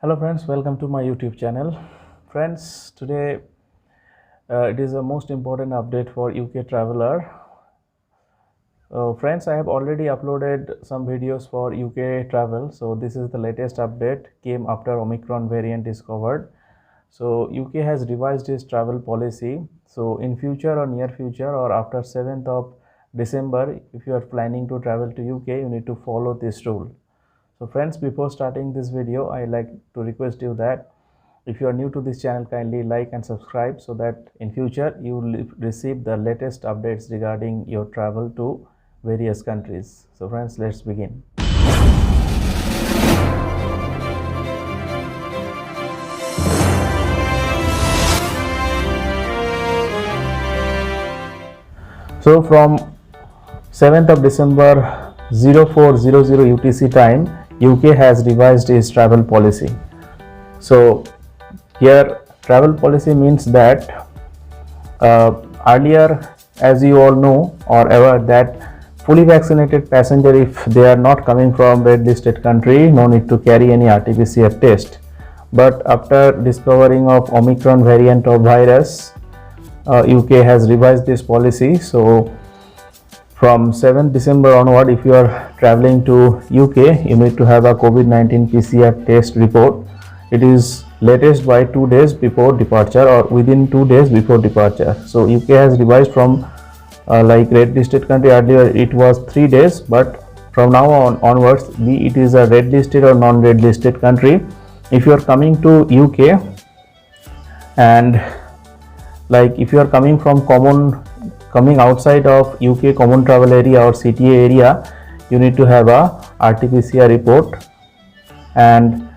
Hello friends, welcome to my YouTube channel. Friends, today it is a most important update for UK traveler. Friends, I have already uploaded some videos for UK travel. So this is the latest update, came after Omicron variant discovered. So UK has revised its travel policy. So in future or near future or after 7th of December, if you are planning to travel to UK, you need to follow this rule. So friends, before starting this video, I like to request you that if you are new to this channel, kindly like and subscribe so that in future you will receive the latest updates regarding your travel to various countries. So friends, let's begin. So from 7th of December 0400 UTC time, UK has revised its travel policy. So here travel policy means that earlier, as you all know or aware, that fully vaccinated passenger, if they are not coming from red listed country, no need to carry any RT-PCR test. But after discovering of Omicron variant of virus, UK has revised this policy. So from 7th December onward, if you are traveling to UK, you need to have a COVID-19 PCR test report. It is latest by 2 days before departure or within 2 days before departure. So UK has revised from like red listed country. Earlier it was 3 days, but from now onwards, be it is a red listed or non-red listed country, if you are coming to UK and like if you are coming outside of UK common travel area or CTA area, you need to have a RT-PCR report and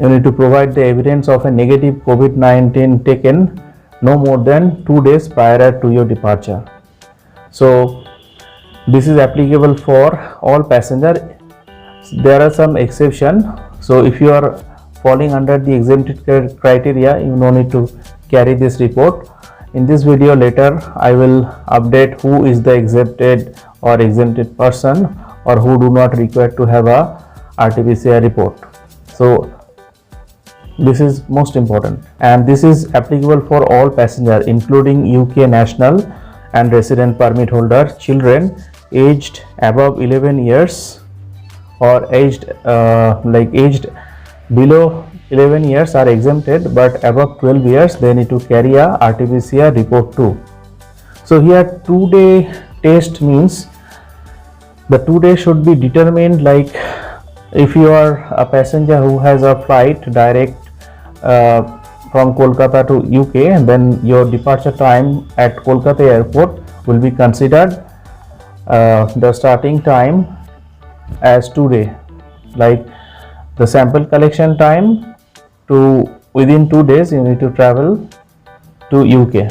you need to provide the evidence of a negative COVID-19 taken no more than 2 days prior to your departure. So this is applicable for all passengers. There are some exceptions. So if you are falling under the exempted criteria, you no need to carry this report. In this video later, I will update who is the exempted or exempted person or who do not require to have a RT-PCR report. So this is most important, and this is applicable for all passengers including UK national and resident permit holder, children aged above 11 years or aged below 11 years are exempted, but above 12 years they need to carry a RT-PCR report too. So here 2-day test means the 2 days should be determined, like if you are a passenger who has a flight direct from Kolkata to UK, then your departure time at Kolkata airport will be considered the starting time as 2 days, like the sample collection time to within 2 days you need to travel to UK.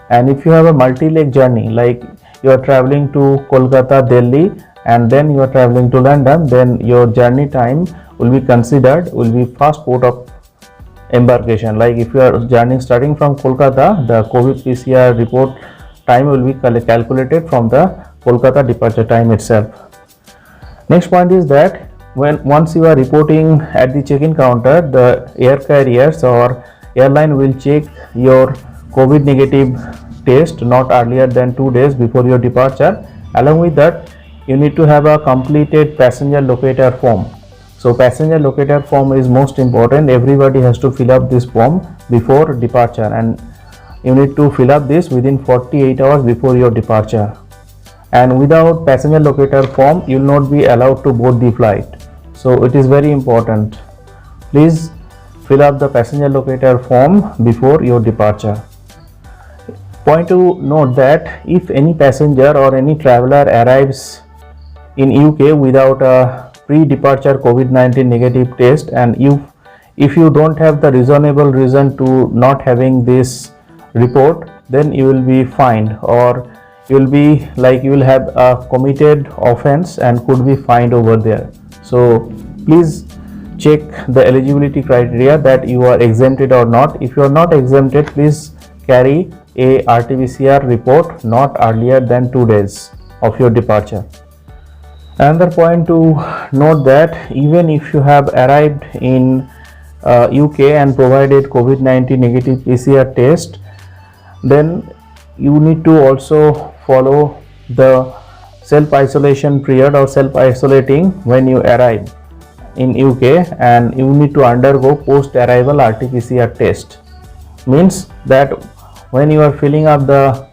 And if you have a multi-leg journey, like you are traveling to Kolkata, Delhi and then you are traveling to London, then your journey time will be considered, will be first port of embarkation. Like if you are journey starting from Kolkata, the COVID PCR report time will be calculated from the Kolkata departure time itself. Next point is that once you are reporting at the check-in counter, the air carriers or airline will check your COVID negative test not earlier than 2 days before your departure. Along with that, you need to have a completed passenger locator form. So passenger locator form is most important. Everybody has to fill up this form before departure, and you need to fill up this within 48 hours before your departure. And without passenger locator form, you will not be allowed to board the flight. So it is very important. Please fill up the passenger locator form before your departure. Point to note that if any passenger or any traveler arrives in UK without a pre-departure COVID-19 negative test, and if you don't have the reasonable reason to not having this report, then you will be fined, or you will have a committed offense and could be fined over there. So please check the eligibility criteria that you are exempted or not. If you are not exempted, please carry a RT-PCR report not earlier than 2 days of your departure. Another point to note that even if you have arrived in UK and provided COVID-19 negative PCR test, then you need to also follow the self-isolation period or self-isolating when you arrive in UK, and you need to undergo post-arrival RT-PCR test. Means that when you are filling up the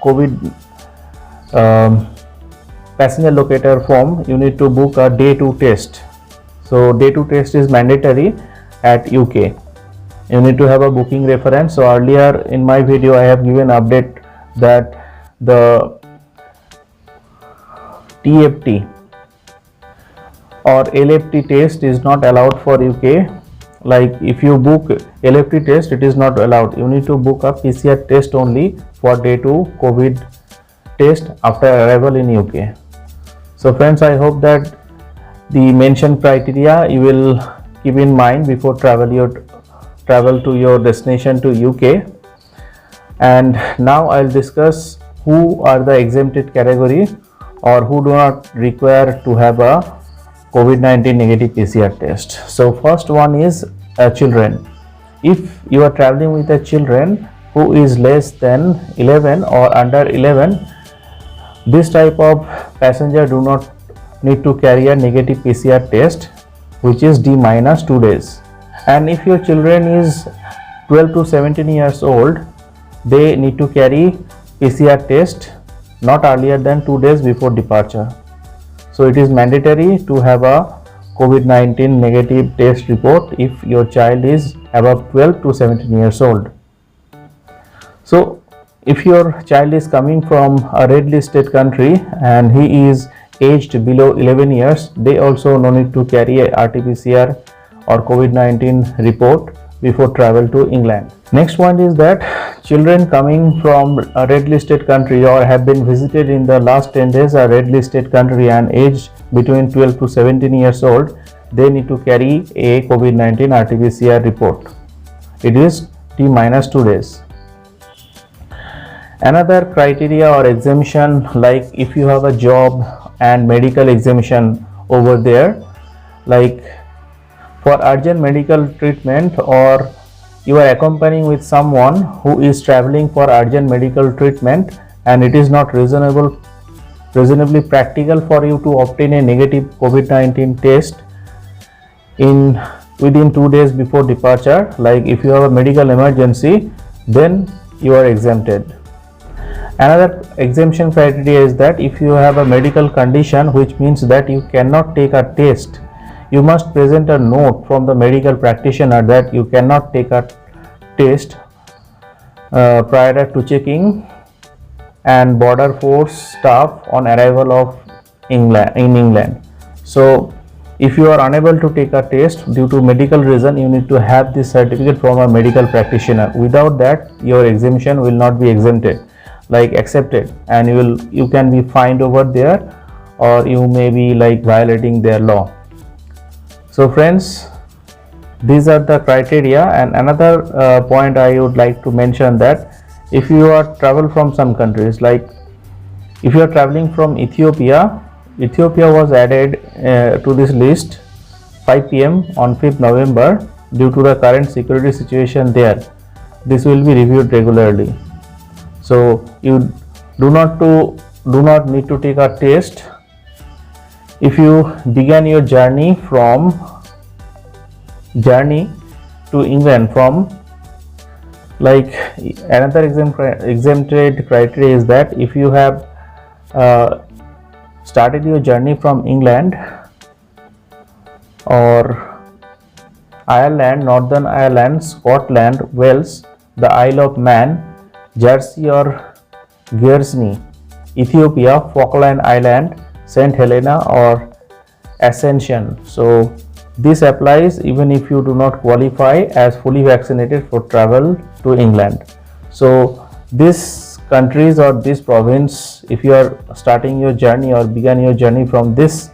COVID passenger locator form, you need to book a day 2 test. So day 2 test is mandatory at UK. You need to have a booking reference. So earlier in my video I have given update that the TFT or LFT test is not allowed for UK. Like if you book LFT test, it is not allowed. You need to book a PCR test only for day 2 COVID test after arrival in UK. So friends, I hope that the mentioned criteria you will keep in mind before travel to your destination to UK. And now I'll discuss who are the exempted category or who do not require to have a COVID-19 negative PCR test. So first one is children. If you are traveling with a children who is less than 11 or under 11, this type of passenger do not need to carry a negative PCR test, which is D-2 days. And if your children is 12 to 17 years old, they need to carry PCR test not earlier than 2 days before departure. So it is mandatory to have a COVID-19 negative test report if your child is above 12 to 17 years old. So if your child is coming from a red listed country and he is aged below 11 years, they also no need to carry a RT-PCR or COVID-19 report before travel to England. Next point is that children coming from a red listed country or have been visited in the last 10 days a red listed country and aged between 12 to 17 years old, they need to carry a COVID-19 RT-PCR report. It is T-2 days. Another criteria or exemption, like if you have a job and medical exemption over there, like for urgent medical treatment, or you are accompanying with someone who is traveling for urgent medical treatment and it is not reasonably practical for you to obtain a negative COVID-19 test within 2 days before departure, like if you have a medical emergency, then you are exempted. Another exemption criteria is that if you have a medical condition, which means that you cannot take a test, you must present a note from the medical practitioner that you cannot take a test prior to checking and border force staff on arrival of in England. So if you are unable to take a test due to medical reason, you need to have this certificate from a medical practitioner. Without that, your exemption will not be accepted, and you can be fined over there, or you may be violating their law. So friends, these are the criteria. And another point I would like to mention that if you are travel from some countries, like if you are traveling from Ethiopia was added to this list 5 p.m. on 5th November due to the current security situation there. This will be reviewed regularly. So you do not need to take a test if you began your journey to England from another exempted criteria is that if you have started your journey from England or Ireland, Northern Ireland, Scotland, Wales, the Isle of Man, Jersey or Guernsey, Ethiopia, Falkland Island, St. Helena or Ascension. So this applies even if you do not qualify as fully vaccinated for travel to England. So these countries or this province, if you are starting your journey or began your journey from this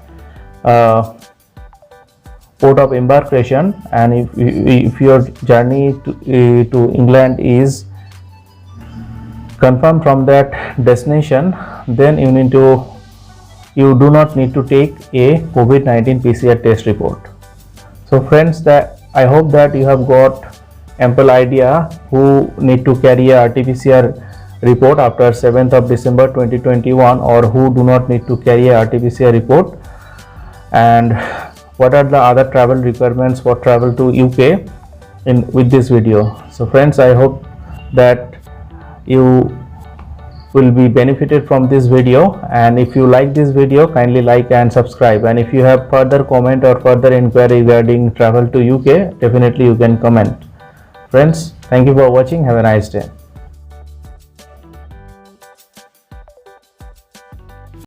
port of embarkation, and if your journey to England is confirmed from that destination, then you do not need to take a COVID-19 PCR test report. So friends, the I hope that you have got ample idea who need to carry a RT-PCR report after 7th of December 2021 or who do not need to carry a RT-PCR report, and what are the other travel requirements for travel to UK with this video. So friends, I hope that you will be benefited from this video, and if you like this video, kindly like and subscribe, and if you have further comment or further inquiry regarding travel to UK, definitely you can comment. Friends, thank you for watching. Have a nice day.